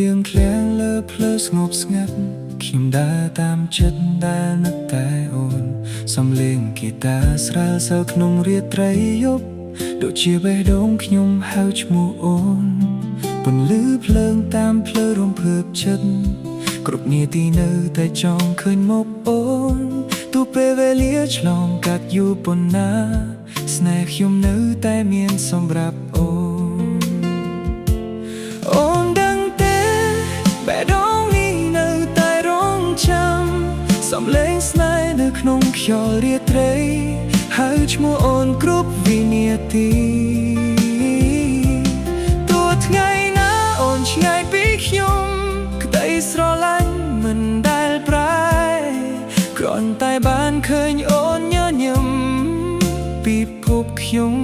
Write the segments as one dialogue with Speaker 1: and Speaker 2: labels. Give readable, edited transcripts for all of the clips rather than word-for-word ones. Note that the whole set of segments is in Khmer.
Speaker 1: ៀងឃ្លាំងលើភ្លើស្ងប់ស្ងាត់ខ្ញុំដើរតាមចិត្តដែលនឹកតែអូនសំលេងហ្គីតាស្រាលសើក្នុងរាត្រីយប់ដូចជាបេះដូងខ្ញុំហៅឈ្មោះអូនពន្លឺភ្លើងតាមភ្លើរំភើបចិត្តគ្រប់នាទីនៅតែចង់ឃើញមុខអូនទោះពេលវេលាឆ្លងកាត់យូរប៉ុណ្ណាស្នេហ៍ខ្ញុំនៅតែមានសម្រាប់អូនអូនដឹងទេបេះដូងនេះនៅតែរងចាំសំឡេងស្នេហ៍នៅក្នុងខ្យល់រាត្រីហៅឈ្មោះអូនគ្រប់វិនាទីទោះថ្ងៃណាអូនឆ្ងាយពីខ្ញុំក្តីស្រឡាញ់មិនដែលប្រែគ្រាន់តែបានឃើញអូនញញឹមពិភពខ្ញុំ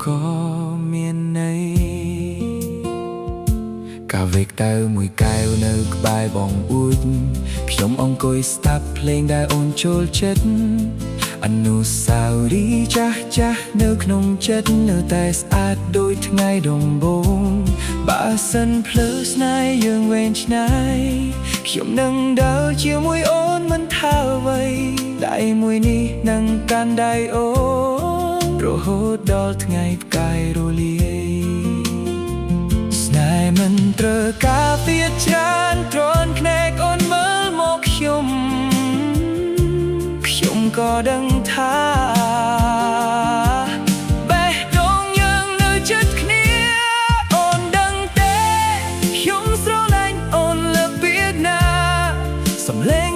Speaker 1: ក៏មានន័យកាវេកទៅមួយកែវនៅក្បែរបងអួចខ្ញុំអង្គុយស្ដាប់ភ្លេងដែលអូនចូលចិត្តអនុស្សាវរីយ៍ចាស់នៅក្នុងចិត្តនៅតែស្អាតដូចថ្ងៃដំបូងបើសិនភ្លើស្នេហ៍យើងវែងឆ្ងាយខ្ញុំនឹងដើរជាមួយអូនមិនថាអ្វីដៃមួយនេះនឹងកាន់ដៃអូនរហូតដល់ថ្ងៃផ្កាយរលាយស្នេហ៍មិនត្រូវការពីច្រើនទ្រាំភ្នែកអូនមើលមកខ្ញុំក៏ដឹងថាបេះដូងយើងនៅជិតគ្នាអូនដឹងទេខ្ញុំស្រឡាញ់អូនលើកពីណាសំឡេង